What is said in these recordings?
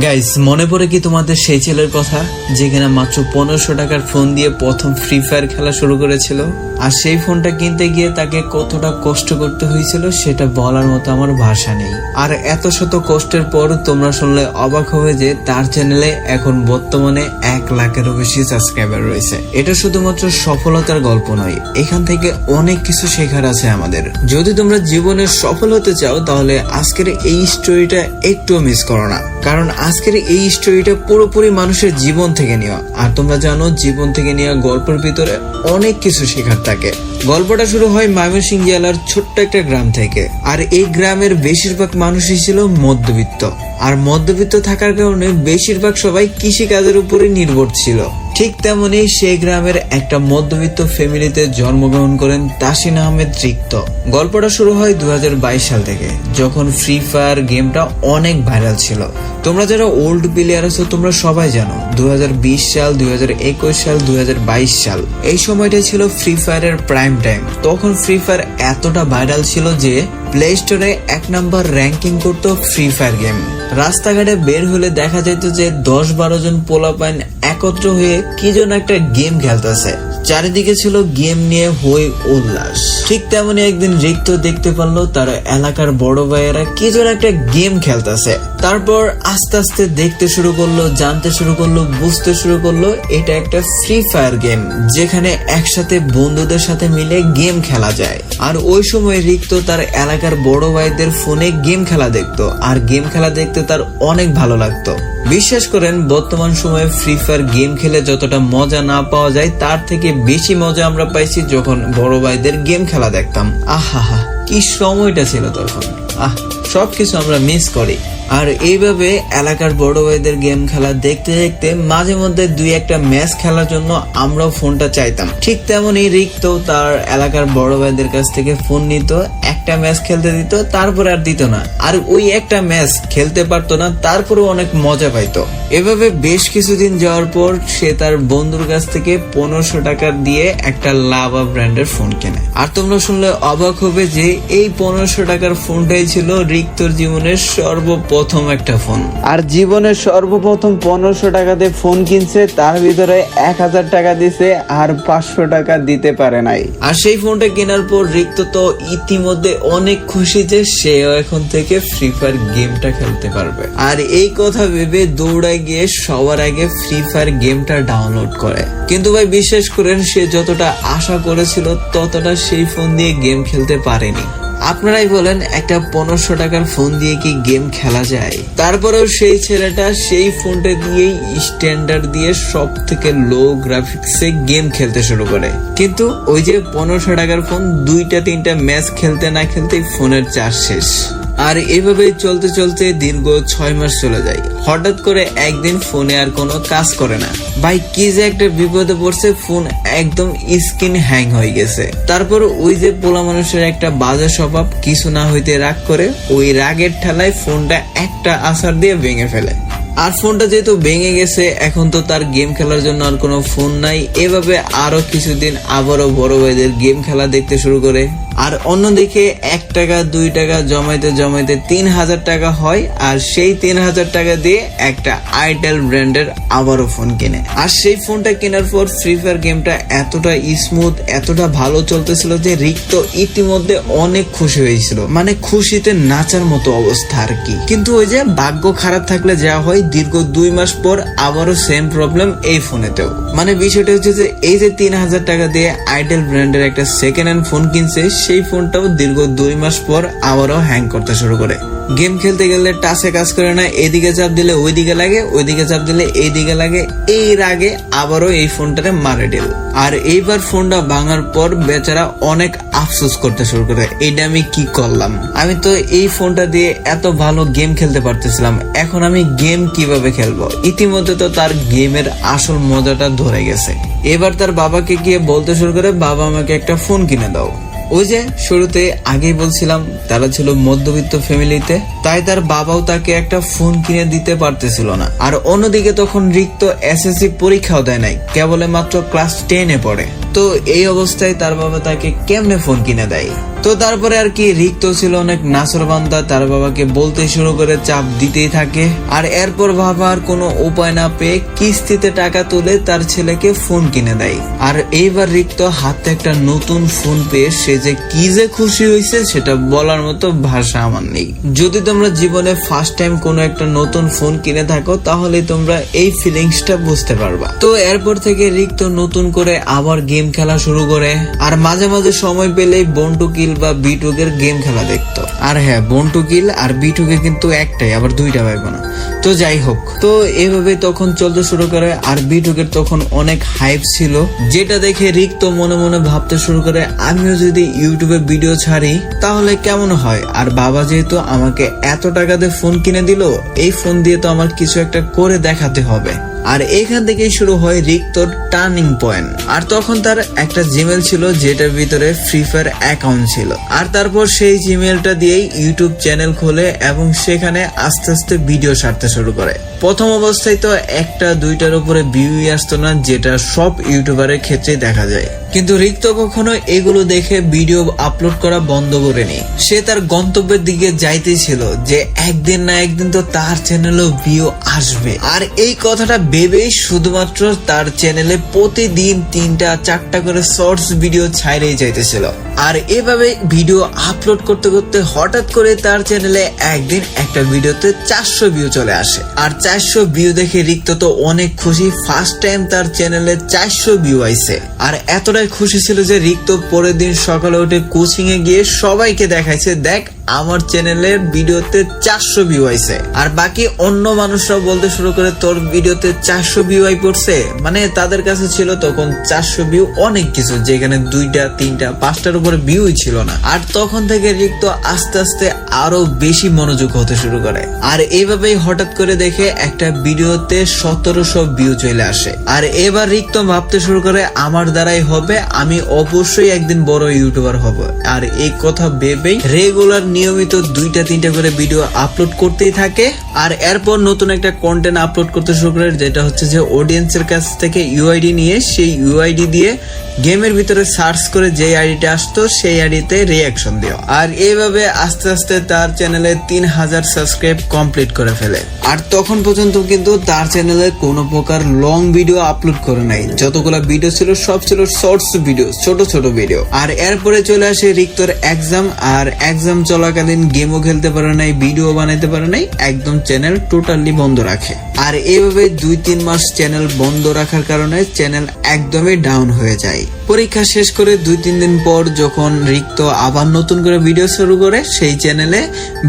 Guys, মনে পড়ে কি তোমাদের সেই ছেলের কথা যে কিনা মাত্র 1500 টাকার ফোন দিয়ে প্রথম ফ্রি ফায়ার খেলা শুরু করেছিল? আর সেই ফোনটা কিনতে গিয়ে তাকে কতটা কষ্ট করতে হয়েছিল সেটা বলার মতো আমার ভাষা নেই। আর এত শত কষ্টের পর তোমরা শুনলে অবাক হবে যে তার চ্যানেলে এখন বর্তমানে 1 লাখেরও বেশি সাবস্ক্রাইবার রয়েছে। এটা শুধুমাত্র সফলতার গল্প নয়, এখান থেকে অনেক কিছু শেখার আছে আমাদের। যদি তোমরা জীবনে সফল হতে চাও তাহলে আজকের এই স্টোরিটা একটু মিস করো না, কারণ আজকের এই স্টোরিটা পুরোপুরি মানুষের জীবন থেকে নেওয়া। আর তোমরা জানো, জীবন থেকে নেওয়া গল্পের ভিতরে অনেক কিছু শেখার থাকে। গল্পটা শুরু হয় ময়মনসিংহ জেলার ছোট্ট একটা গ্রাম থেকে। আর এই গ্রামের বেশিরভাগ মানুষই ছিল মধ্যবিত্ত। আর মধ্যবিত্ত থাকার কারণে বেশিরভাগ সবাই কৃষিকাজের উপরে নির্ভর ছিল। ঠিক তেমনি সেই গ্রামের একটা মধ্যবিত্ত ফ্যামিলিতে জন্মগ্রহণ করেন তাসিন আহমেদ রিক্ত। গল্পটা শুরু হয় 2022 সাল থেকে, যখন ফ্রি ফায়ার গেমটা অনেক ভাইরাল ছিল। তোমরা যারা ওল্ড প্লেয়ার আছো তোমরা সবাই জানো 2020 সাল, 2021 সাল, 2022 সাল এই সময়টাই ছিল ফ্রি ফায়ারের প্রাইম টাইম। তখন ফ্রি ফায়ার এতটা ভাইরাল ছিল যে প্লে স্টোরে 1 নাম্বার র্যাঙ্কিং করতো ফ্রি ফায়ার গেম। রাস্তাঘাটে বের হলে দেখা যেত যে 10-12 জন পোলাপাইন একত্র হয়ে কি যেন একটা গেম খেলতেছে। চারিদিকে ছিল গেম নিয়ে হই উল্লাস। ঠিক তেমনি একদিন রিক্ত দেখতে পারলো তার এলাকার বড় ভাইয়েরা কি যেন একটা গেম খেলতেছে। তারপর আস্তে আস্তে দেখতে শুরু করলো, জানতে শুরু করলো, বুঝতে শুরু করলো এটা একটা ফ্রি ফায়ার গেম, যেখানে একসাথে বন্ধুদের সাথে মিলে গেম খেলা যায়। আর ওই সময় রিক্ত তার এলাকার বড় ভাইদের ফোনে গেম খেলা দেখতো, আর গেম খেলা দেখতে তার অনেক ভালো লাগতো। বিশ্বাস করেন, বর্তমান সময়ে ফ্রি ফায়ার গেম খেলে যতটা মজা না পাওয়া যায় তার থেকে বেশি মজা আমরা পাইছি যখন বড় ভাইদের গেম খেলা দেখতাম। আহা, কি সময়টা ছিল তখন। সবকিছু আমরা মিস করি। আর এইভাবে এলাকার বড় ভাইদের গেম খেলা দেখতে দেখতে মাঝে মধ্যে 2-1টা ম্যাচ খেলার জন্য আমরাও ফোনটা চাইতাম। ঠিক তেমনই রিক্ত তার এলাকার বড় ভাইদের কাছ থেকে ফোন নিত, একটা ম্যাচ খেলতে দিত, তারপরে আর দিত না। আর ওই একটা ম্যাচ খেলতে পারতো না, তারপরেও অনেক মজা পাইতো। এভাবে বেশ কিছুদিন যাওয়ার পর সে তার বন্ধুর কাছ থেকে 1500 টাকা দিয়ে একটা লাভা ব্র্যান্ডের ফোন কেনে। আর তোমরা শুনলে অবাক হবে যে এই 1500 টাকার ফোনটাই ছিল রিক্তর জীবনের সর্বপ্রথম একটা ফোন। আর জীবনের সর্বপ্রথম 1500 টাকাতে ফোন কিনছে, তার ভিতরে 1000 টাকা দিছে আর 500 টাকা দিতে পারে নাই। আর সেই ফোনটা কেনার পর রিক্ত তো ইতিমধ্যে অনেক খুশি যে সেও এখন থেকে ফ্রি ফায়ার গেমটা খেলতে পারবে। আর এই কথা ভেবে দৌড়ায় গিয়ে সবার আগে ফ্রি ফায়ার গেমটা ডাউনলোড করে। কিন্তু ভাই বিশ্বাস করেন, সে যতটা আশা করেছিল ততটা সেই ফোন দিয়ে গেম খেলতে পারেনি। আপনারাই বলেন, একটা 1500 টাকার ফোন দিয়ে কি গেম খেলা যায়? তারপরেও সেই ছেলেটা সেই ফোনটা দিয়েই স্ট্যান্ডার্ড দিয়ে সব থেকে লো গ্রাফিক্সে গেম খেলতে শুরু করে। কিন্তু ওই যে 1500 টাকার ফোন, 2-3টা ম্যাচ খেলতে না খেলতেই ফোনের চার্জ শেষ। আর এভাবে চলতে চলতে দীর্ঘ 6 মাস চলে যায়। হঠাৎ করে একদিন ফোনে আর কোনো কাজ করে না। ভাই কি যে একটা বিপদে পড়ছে, ফোন একদম স্ক্রিন হ্যাং হয়ে গেছে। তারপর ওই যে পোলা মানুষের একটা বাজে স্বভাব, কিছু না হইতে রাগ করে, ওই রাগের ঠেলায় ফোনটা একটা আছাড় দিয়ে ভেঙে ফেলে। আর ফোনটা যেহেতু ভেঙে গেছে, এখন তো তার গেম খেলার জন্য আর কোনো ফোন নাই। এভাবে আরো কিছুদিন আবারও বড় ভাইদের গেম খেলা দেখতে শুরু করে। আর অন্যদিকে 1 টাকা 2 টাকা জমাইতে জমাইতে 3000 টাকা হয়। আর সেই 3000 টাকা দিয়ে একটা আইটেল ব্র্যান্ডের আবারও ফোন কিনে। আর সেই ফোনটা কেনার পর ফ্রি ফায়ার গেমটা এতটা স্মুথ, এতটা ভালো চলতেছিল যে রিক্ত ইতিমধ্যে অনেক খুশি হয়েছিল, মানে খুশিতে নাচার মতো অবস্থা আর কি। কিন্তু ওই যে ভাগ্য খারাপ থাকলে যা হয়, দীর্ঘ 2 মাস পর আবারও সেম প্রবলেম এই ফোনেতেও। মানে বিষয়টা হচ্ছে যে এই যে 3000 টাকা দিয়ে আইটেল ব্র্যান্ডের একটা সেকেন্ড হ্যান্ড ফোন কিনছে, সেই ফোনটাও দীর্ঘ 2 মাস পর আবারও হ্যাং করতে শুরু করে। গেম খেলতে গেলে টাচে কাজ করে না, এদিকে চাপ দিলে ওইদিকে লাগে, ওইদিকে চাপ দিলে এইদিকে লাগে। এই রাগে আবারও এই ফোনটারে মারে দিল। আর এইবার ফোনটা ভাঙার পর বেচারা অনেক আফসোস করতে শুরু করে, এইটা আমি কি করলাম? আমি তো এই ফোনটা দিয়ে এত ভালো গেম খেলতে পারতেছিলাম, এখন আমি গেম কিভাবে খেলবো? ইতিমধ্যে তো তার গেমের আসল মজাটা ধরে গেছে। এবার তার বাবাকে গিয়ে বলতে শুরু করে, বাবা আমাকে একটা ফোন কিনে দাও। ওই যে শুরুতে আগেই বলছিলাম তারা ছিল মধ্যবিত্ত ফ্যামিলিতে, তাই তার বাবাও তাকে একটা ফোন কিনে দিতে পারতেছিল না। আর অন্যদিকে তখন রিক্ত এসএসসি পরীক্ষাও দেয় নাই, কেবল মাত্র ক্লাস 10-এ পড়ে। তো এই অবস্থায় তার বাবা তাকে কেমনে ফোন কিনে দেয়? তো তারপরে আর কি রিক্ত ছিল অনেক নাসরবান্দা, তার বাবাকে বলতে শুরু করে, চাপ দিতেই থাকে। আর এরপর বাবা আর কোনো উপায় না পেয়ে কিস্তিতে টাকা তুলে তার ছেলেকে ফোন কিনে দেয়। আর এইবার রিক্ত হাতে একটা নতুন ফোন পেয়ে সে যে কি যে খুশি হয়েছে সেটা বলার মতো ভাষা আমার নেই। যদি তোমরা জীবনে ফার্স্ট টাইম কোনো একটা নতুন ফোন কিনে থাকো তাহলে তোমরা এই ফিলিংসটা বুঝতে পারবা। তো এরপর থেকে রিক্ত নতুন করে আবার গেম খেলা শুরু করে, আর মাঝে মাঝে সময় পেলেই বন্টু কিল বা বিটুকের গেম খেলা দেখতো। আর হ্যাঁ, বন্টু কিল আর বিটুকে কিন্তু একটাই, আবার দুইটা পাইবো না। তো যাই হোক, তো এভাবে তখন চলতে শুরু করে। আর বিটুকের তখন অনেক হাইপ ছিল, যেটা দেখে রিক্ত মনে মনে ভাবতে শুরু করে আমিও যদি ইউটিউবে ভিডিও ছাড়ি তাহলে কেমন হয়। আর বাবা যেহেতু আমাকে এত টাকা দিয়ে ফোন কিনে দিল, এই ফোন দিয়ে তো আমার কিছু একটা করে দেখাতে হবে। আর এখান থেকেই শুরু হয় রিক্তর টার্নিং পয়েন্ট। আর তখন তার একটা জিমেল ছিল যেটার ভিতরে ফ্রি ফায়ার অ্যাকাউন্ট ছিল। আর তারপর সেই জিমেলটা দিয়েই ইউটিউব চ্যানেল খোলে এবং সেখানে আস্তে আস্তে ভিডিও ছাড়তে শুরু করে। প্রথম অবস্থায় তো একটা দুইটার উপরে ভিউই আসতো না, যেটা সব ইউটিউবারের ক্ষেত্রে দেখা যায়। কিন্তু রিক্ত কখনো এগুলো দেখে ভিডিও আপলোড করা বন্ধ করেনি। সে তার গন্তব্যের দিকে যাইতেই ছিল যে একদিন না একদিন তো তার চ্যানেলেও ভিউ আসবে। আর এই কথাটা ভেবেই শুধুমাত্র তার চ্যানেলে প্রতিদিন 3-4টা করে শর্টস ভিডিও ছাইড়েই যাইতেছিল। আর এভাবে ভিডিও আপলোড করতে করতে হঠাৎ করে তার চ্যানেলে একদিন একটা ভিডিওতে 400 ভিউ চলে আসে। আর 400 ভিউ দেখে রিক্ত তো অনেক খুশি, ফার্স্ট টাইম তার চ্যানেলে 400 ভিউ আইছে। আর এতটাই খুশি ছিল যে রিক্ত পরের দিন সকালে উঠে কোচিং এ গিয়ে সবাইকে দেখাইছে, দেখ আমার চ্যানেলের ভিডিওতে 400 ভিউ আইছে। আর বাকি অন্য মানুষরাও বলতে শুরু করে তোর ভিডিওতে 400 ভিউ আই পড়ছে। মানে তাদের কাছে ছিল তখন 400 ভিউ অনেক কিছু, যেখানে 2টা 3টা 5টার উপরে ভিউই ছিল না। আর তখন থেকে রিক্ত আস্তে আস্তে আরো বেশি মনোযোগ হতে শুরু করে। আর এইভাবেই হঠাৎ করে দেখে একটা ভিডিওতে 1700 ভিউ চলে আসে। আর এবার রিক্ত ভাবতে শুরু করে আমার দ্বারাই হবে, আমি অবশ্যই একদিন বড় ইউটিউবার হব। আর এই কথা ভেবেই রেগুলার নিয়মিত 2-3টা করে ভিডিও আপলোড করতেই থাকে। আর এরপর নতুন একটা কন্টেন্ট আপলোড করতে শুরু করে, যেটা হচ্ছে যে অডিয়েন্সের কাছ থেকে ইউআইডি নিয়ে সেই ইউআইডি দিয়ে গেমের ভিতরে সার্চ করে যে আইডিটা আসতো সেই আইডিতে রিয়াকশন দিও। আর এইভাবে আস্তে আস্তে তার চ্যানেলে 3000 সাবস্ক্রাইব কমপ্লিট করে ফেলে। আর তখন পর্যন্ত কিন্তু তার চ্যানেলে কোনো প্রকার লং ভিডিও আপলোড করে নাই, যতগুলো ভিডিও ছিল সব ছিল শর্টস ভিডিও, ছোট ছোট ভিডিও। আর এরপরে চলে আসে রিক্তর এক্সাম। আর এক্সাম চলাকালীন গেমও খেলতে পারে নাই, ভিডিও বানাইতে পারে নাই, একদম চ্যানেল টোটালি বন্ধ রাখে। আর এইভাবে 2-3 মাস চ্যানেল বন্ধ রাখার কারণে চ্যানেল একদমই ডাউন হয়ে যায়। পরীক্ষা শেষ করে 2-3 দিন পর যখন রিক্ত আবার নতুন করে ভিডিও শুরু করে, সেই চ্যানেলে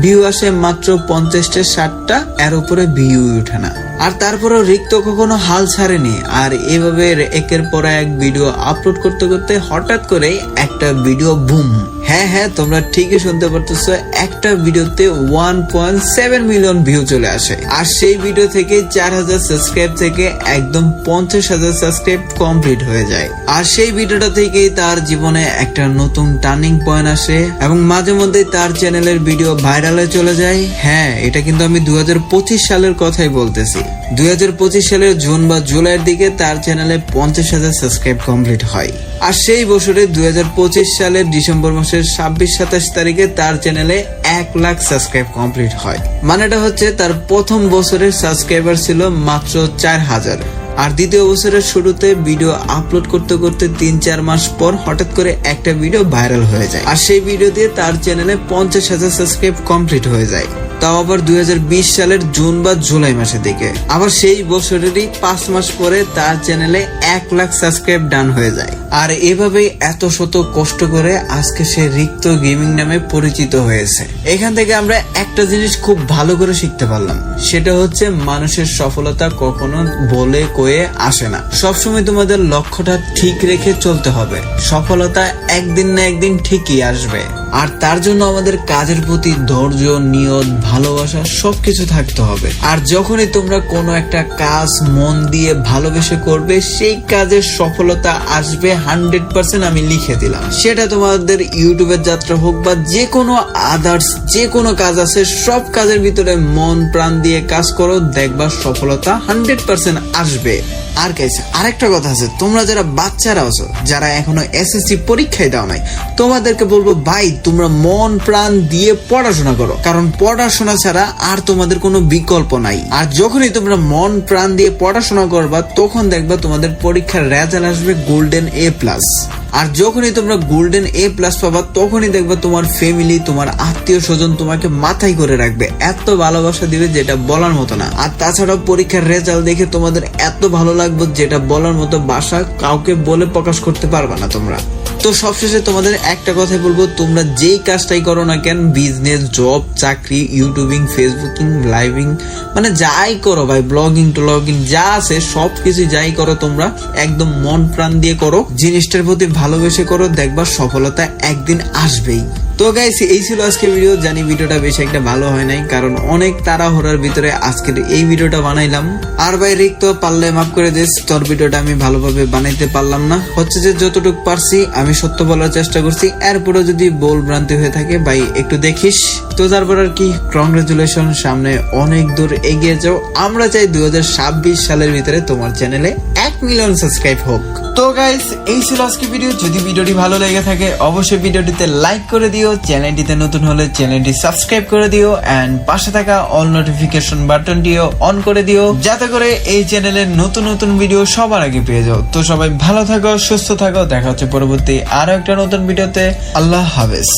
ভিউ আসে মাত্র 50-60টা, এর উপরে ভিউ উঠে না। আর তারপরও রিক্ত কখনো হাল ছাড়েনি। আর এভাবে একের পর এক ভিডিও আপলোড করতে করতে হঠাৎ করে একটা ভিডিও বুম, হ্যাঁ তোমরা ঠিকই শুনতে পারতেছো, একটা ভিডিওতে 1.7 মিলিয়ন ভিউ চলে আসে। আর সেই ভিডিও থেকে 4000 সাবস্ক্রাইব থেকে একদম 50,000 সাবস্ক্রাইব কমপ্লিট হয়ে যায়। আর সেই ভিডিওটা থেকেই তার জীবনে একটা নতুন টার্নিং পয়েন্ট আসে এবং মাঝে মধ্যে তার চ্যানেলের ভিডিও ভাইরালে চলে যায়। হ্যাঁ, এটা কিন্তু আমি 2025 সালের কথাই বলতেছি। 2025 সালের জুন বা জুলাইয়ের দিকে তার চ্যানেলে 50,000 সাবস্ক্রাইব কমপ্লিট হয়। আর সেই বছরে 2025 সালের ডিসেম্বর মাসের 26-27 তারিখে তার চ্যানেলে 1 লাখ সাবস্ক্রাইব কমপ্লিট হয়। মানেটা হচ্ছে তার প্রথম বছরের সাবস্ক্রাইবার ছিল মাত্র 4000। আর দ্বিতীয় বছরের শুরুতে ভিডিও আপলোড করতে করতে 3-4 মাস পর হঠাৎ করে একটা ভিডিও ভাইরাল হয়ে যায়। আর সেই ভিডিও দিয়ে তার চ্যানেলে 50,000 সাবস্ক্রাইব কমপ্লিট হয়ে যায়, তাও আবার 2020 সালের জুন বা জুলাই মাসের দিকে। আবার সেই বছরেরই 5 মাস পরে তার চ্যানেলে 1 লাখ সাবস্ক্রাইব ডান হয়ে যায়। আর এভাবেই এত শত কষ্ট করে আজকে সে রিক্ত গেমিং নামে পরিচিত হয়েছে। এখান থেকে আমরা একটা জিনিস খুব ভালো করে শিখতে পারলাম, সেটা হচ্ছে মানুষের সফলতা কখনো বলে কয়ে আসে না। সবসময় তোমাদের লক্ষ্যটা ঠিক রেখে চলতে হবে, সফলতা একদিন না একদিন ঠিকই আসবে। আর তার জন্য আমাদের কাজের প্রতি ধৈর্য, নিয়ত, ভালোবাসা সবকিছু থাকতে হবে। আর যখনই তোমরা কোনো একটা কাজ মন দিয়ে ভালোবেসে করবে, সেই কাজের সফলতা আসবে 100%, আমি লিখে দিলাম। সেটা তোমাদের ইউটিউবের যাত্রা হোক বা যে কোনো আদার্স যে কোনো কাজ আছে, সব কাজের ভিতরে মন প্রাণ দিয়ে কাজ করো, দেখবা সফলতা 100% আসবে। আর গাইস, আরেকটা কথা আছে, তোমরা যারা বাচ্চারা আছো, যারা এখনো এসএসসি পরীক্ষায় দাও নাই, তোমাদেরকে বলবো ভাই, তোমরা মন প্রাণ দিয়ে পড়াশোনা করো, কারণ পড়াশোনা ছাড়া আর তোমাদের কোনো বিকল্প নাই। আর যখনই তোমরা মন প্রাণ দিয়ে পড়াশোনা করবা, তখন দেখবা তোমাদের পরীক্ষার রেজাল্ট আসবে গোল্ডেন A+। আর যখনই তোমরা গোল্ডেন A+ পাবা, তখনই দেখবা তোমার ফ্যামিলি, তোমার আত্মীয় স্বজন তোমাকে মাথায় করে রাখবে, এত ভালোবাসা দিবে যেটা বলার মতো না। আর তাছাড়াও পরীক্ষার রেজাল্ট দেখে তোমাদের এত ভালো লাগবে যেটা বলার মতো ভাষা কাউকে বলে প্রকাশ করতে পারবা না তোমরা। তো সবশেষে তোমাদের একটা কথাই বলবো, তোমরা যেই কাজটাই করো না কেন, বিজনেস, জব, চাকরি, ইউটিউবিং, ফেসবুকিং, লাইভিং, মানে যাই করো ভাই, ব্লগিং টলগিং যা আছে সবকিছু যাই করো, তোমরা একদম মন প্রাণ দিয়ে করো, জিনিসটার প্রতি ভালোবেসে করো, দেখবা সফলতা একদিন আসবেই। তো গাইস, এই ছিল আজকের ভিডিও। জানি ভিডিওটা বেশি একটা ভালো হয় নাই, কারণ অনেক তাড়াহুড়ার ভিতরে আজকের এই ভিডিওটা বানাইলাম। আর ভাই রিক, তো পারলে মাফ করে দিস, তোর ভিডিওটা আমি ভালোভাবে বানাইতে পারলাম না। হচ্ছে যে যতটুকু পারছি আমি সত্য বলার চেষ্টা করছি, এরপরে যদি ভুল ভ্রান্তি হয়ে থাকে ভাই একটু দেখিস। তো তারপর আর কি, কংগ্রেচুলেশন, সামনে অনেক দূর এগিয়ে যাও। আমরা চাই 2026 সালের ভিতরে তোমার চ্যানেলে 1 মিলিয়ন সাবস্ক্রাইব হোক। তো গাইস, এই ছিল আজকে ভিডিও। যদি ভিডিওটি ভালো লেগে থাকে অবশ্যই ভিডিওটিতে লাইক করে দিও, চ্যানেলটিতে নতুন হলে চ্যানেলটি সাবস্ক্রাইব করে দিও, এন্ড পাশে থাকা অল নোটিফিকেশন বাটনটিও অন করে দিও, যাতে করে এই চ্যানেলের নতুন নতুন ভিডিও সবার আগে পেয়ে যাও। তো সবাই ভালো থাকো, সুস্থ থাকো, দেখা হচ্ছে পরবর্তী আরো একটা নতুন ভিডিওতে। আল্লাহ হাফেজ।